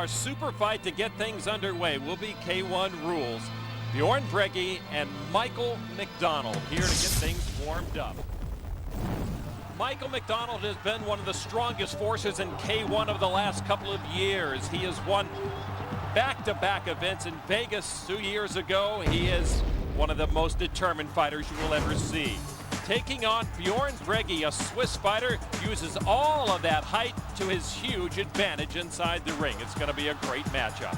our super fight to get things underway will be K1 rules. Bjorn Bregy and Michael McDonald here to get things warmed up. Michael McDonald has been one of the strongest forces in K1 of the last couple of years. He has won back-to-back events in Vegas 2 years ago. He is one of the most determined fighters you will ever see. Taking on Bjorn Bregy, a Swiss fighter, uses all of that height to his huge advantage inside the ring. It's going to be a great matchup.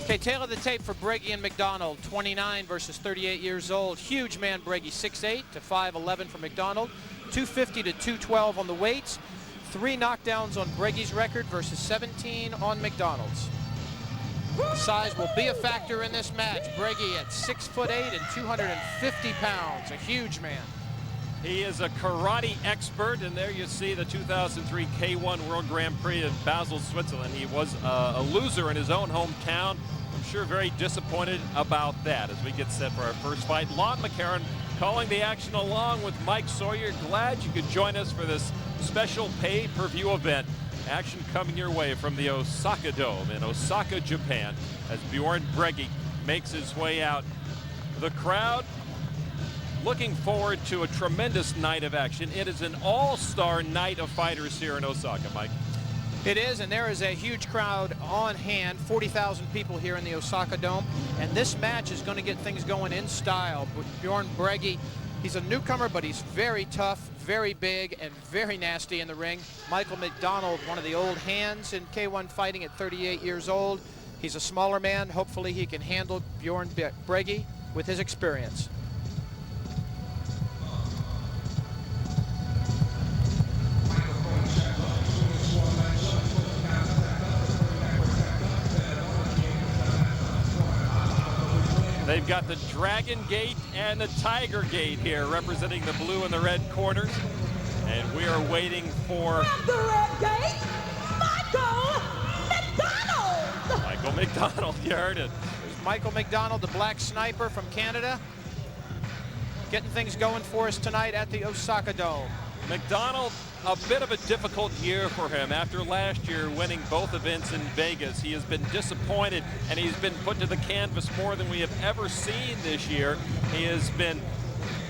Okay, tail of the tape for Bregy and McDonald, 29 versus 38 years old. Huge man Bregy, 6'8" to 5'11" for McDonald, 250 to 212 on the weights. 3 knockdowns on Bregy's record versus 17 on McDonald's. Size will be a factor in this match. Bregy at 6'8" and 250 pounds, a huge man. He is a karate expert, and there you see the 2003 K1 World Grand Prix in Basel, Switzerland. He was a loser in his own hometown. I'm sure very disappointed about that as we get set for our first fight. Lon McCarron calling the action along with Mike Sawyer. Glad you could join us for this special pay-per-view event. Action coming your way from the Osaka Dome in Osaka, Japan, as Bjorn Bregy makes his way out. The crowd looking forward to a tremendous night of action. It is an all-star night of fighters here in Osaka, Mike. It is, and there is a huge crowd on hand, 40,000 people here in the Osaka Dome, and this match is going to get things going in style. Bjorn Bregy, he's a newcomer, but he's very tough, very big, and very nasty in the ring. Michael McDonald, one of the old hands in K1 fighting at 38 years old. He's a smaller man. Hopefully he can handle Bjorn Bregy with his experience. They've got the Dragon Gate and the Tiger Gate here representing the blue and the red corners. And we are waiting for from the red gate, Michael McDonald. Michael McDonald, you heard it. There's Michael McDonald, the black sniper from Canada, getting things going for us tonight at the Osaka Dome. McDonald, a bit of a difficult year for him. After last year winning both events in Vegas, he has been disappointed, and he's been put to the canvas more than we have ever seen this year. He has been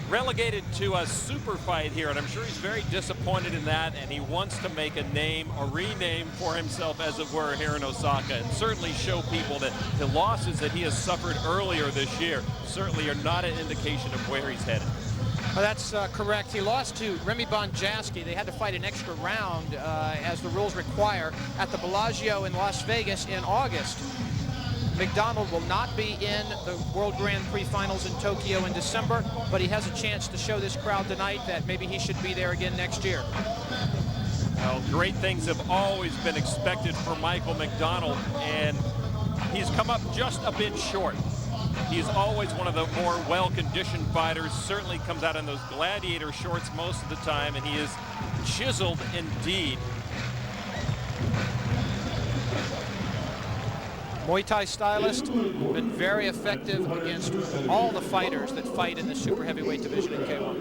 relegated to a super fight here, and I'm sure he's very disappointed in that, and he wants to make a name, a rename for himself, as it were, here in Osaka, and certainly show people that the losses that he has suffered earlier this year certainly are not an indication of where he's headed. Well, that's correct. He lost to Remy Bonjasky. They had to fight an extra round, as the rules require, at the Bellagio in Las Vegas in August. McDonald will not be in the World Grand Prix finals in Tokyo in December, but he has a chance to show this crowd tonight that maybe he should be there again next year. Well, great things have always been expected for Michael McDonald, and he's come up just a bit short. He's always one of the more well-conditioned fighters, certainly comes out in those gladiator shorts most of the time, and he is chiseled indeed. Muay Thai stylist, been very effective against all the fighters that fight in the super heavyweight division in K1.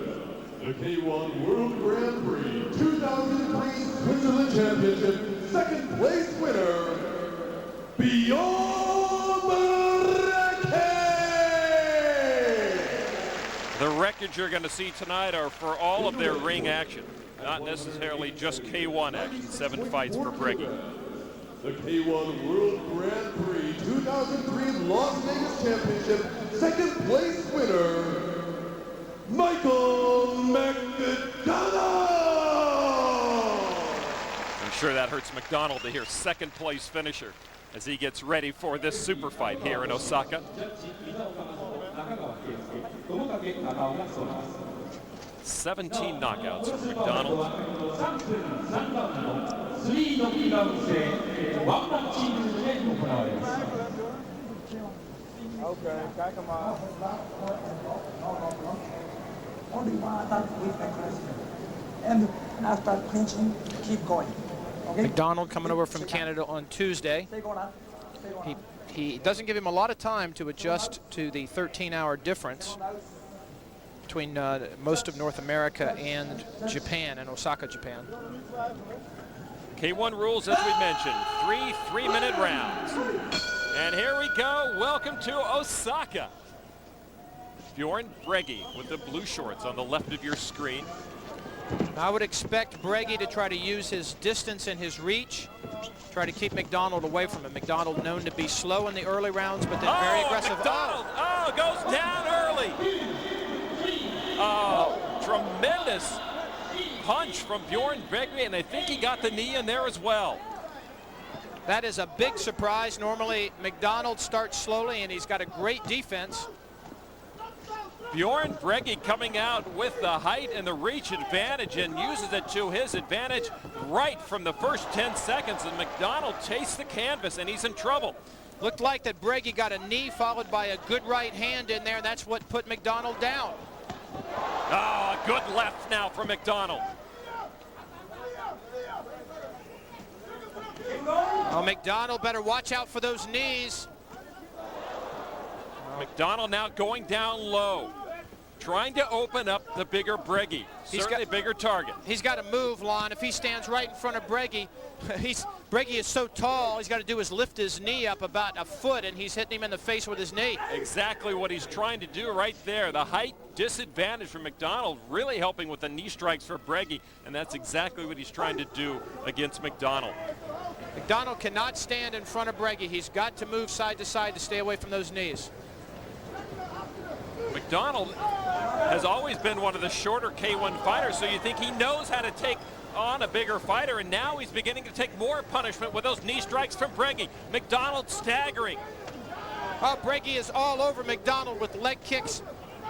The K1 World Grand Prix 2003 Switzerland Championship, second place winner, Bjorn Bregy. The records you're going to see tonight are for all of their ring action, not necessarily just K1 action. 7 fights for Bregy. The K1 World Grand Prix 2003 Las Vegas Championship, second place winner, Michael McDonald. I'm sure that hurts McDonald to hear second place finisher as he gets ready for this super fight here in Osaka. 17 knockouts for McDonald. Okay, come on. Only one attack with aggression. And after clinching, keep going. Okay? McDonald coming over from Canada on Tuesday. He doesn't give him a lot of time to adjust to the 13-hour difference. between most of North America and Japan, and Osaka, Japan. K1 rules, as we mentioned, 3 3-minute rounds. And here we go. Welcome to Osaka. Bjorn Bregy with the blue shorts on the left of your screen. I would expect Bregy to try to use his distance and his reach, try to keep McDonald away from him. McDonald known to be slow in the early rounds, but then very aggressive. McDonald, goes down early. Tremendous punch from Bjorn Bregy, and I think he got the knee in there as well. That is a big surprise. Normally, McDonald starts slowly, and he's got a great defense. Bjorn Bregy coming out with the height and the reach advantage and uses it to his advantage right from the first 10 seconds. And McDonald tastes the canvas, and he's in trouble. Looked like that Bregy got a knee followed by a good right hand in there, and that's what put McDonald down. A good left now from McDonald. McDonald better watch out for those knees. McDonald now going down low, trying to open up the bigger Bregy. Certainly a bigger target. He's got to move, Lon. If he stands right in front of Bregy, Bregy is so tall, he's got to do is lift his knee up about a foot, and he's hitting him in the face with his knee. Exactly what he's trying to do right there. The height disadvantage for McDonald really helping with the knee strikes for Bregy, and that's exactly what he's trying to do against McDonald. McDonald cannot stand in front of Bregy. He's got to move side to side to stay away from those knees. McDonald has always been one of the shorter K1 fighters, so you think he knows how to take on a bigger fighter, and now he's beginning to take more punishment with those knee strikes from Bregy. McDonald staggering. Bregy is all over McDonald with leg kicks,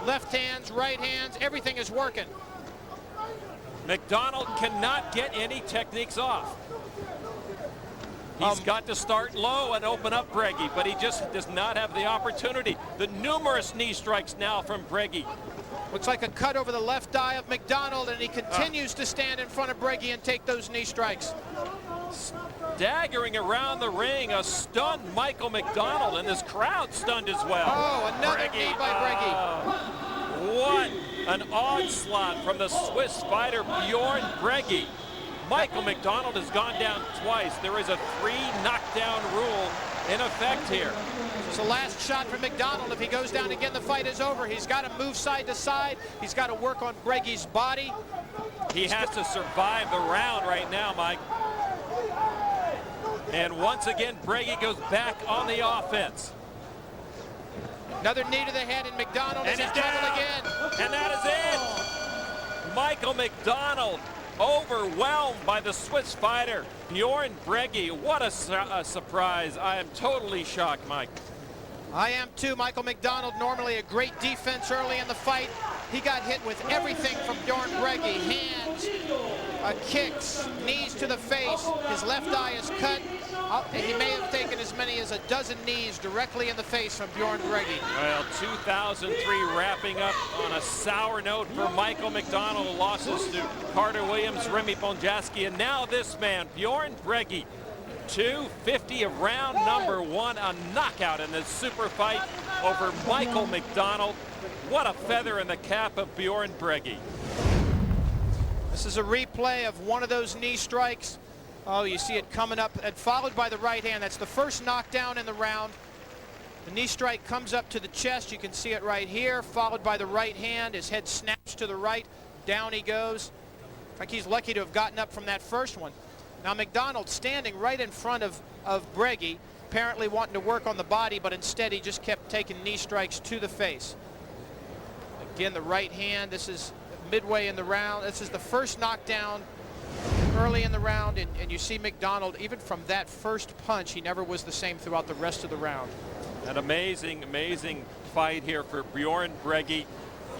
left hands, right hands, everything is working. McDonald cannot get any techniques off. He's got to start low and open up Bregy, but he just does not have the opportunity. The numerous knee strikes now from Bregy. Looks like a cut over the left eye of McDonald, and he continues to stand in front of Bregy and take those knee strikes. Staggering around the ring, a stunned Michael McDonald, and this crowd stunned as well. Another knee by Bregy. What an onslaught from the Swiss fighter Bjorn Bregy. Michael McDonald has gone down twice. There is a 3 knockdown rule in effect here. It's the last shot for McDonald. If he goes down again, the fight is over. He's got to move side to side. He's got to work on Bregui's body. He has to survive the round right now, Mike. And once again, Bregy goes back on the offense. Another knee to the head, and McDonald is in trouble again. And that is it. Michael McDonald overwhelmed by the Swiss fighter Bjorn Bregy. What a surprise. I am totally shocked, Mike. I am too. Michael McDonald, normally a great defense early in the fight. He got hit with everything from Bjorn Bregy. Hands, kicks, knees to the face. His left eye is cut. He may have taken as many as a dozen knees directly in the face from Bjorn Bregy. Well, 2003 wrapping up on a sour note for Michael McDonald. Losses to Carter Williams, Remy Bonjaski, and now this man, Bjorn Bregy. 250 of round number 1, a knockout in this super fight over Michael McDonald. What a feather in the cap of Bjorn Bregy. This is a replay of one of those knee strikes. You see it coming up and followed by the right hand. That's the first knockdown in the round. The knee strike comes up to the chest. You can see it right here, followed by the right hand. His head snaps to the right. Down he goes. Like he's lucky to have gotten up from that first one. Now McDonald standing right in front of Bregy, apparently wanting to work on the body, but instead he just kept taking knee strikes to the face. Again, the right hand. This is midway in the round. This is the first knockdown early in the round, and you see McDonald, even from that first punch, he never was the same throughout the rest of the round. An amazing, amazing fight here for Bjorn Bregy.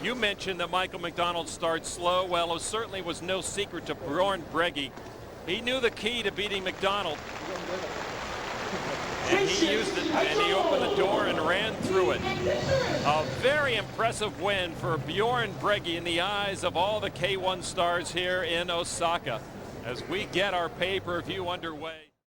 You mentioned that Michael McDonald starts slow. Well, it certainly was no secret to Bjorn Bregy. He knew the key to beating McDonald, and he used it, and he opened the door and ran through it. A very impressive win for Bjorn Bregy in the eyes of all the K1 stars here in Osaka as we get our pay-per-view underway.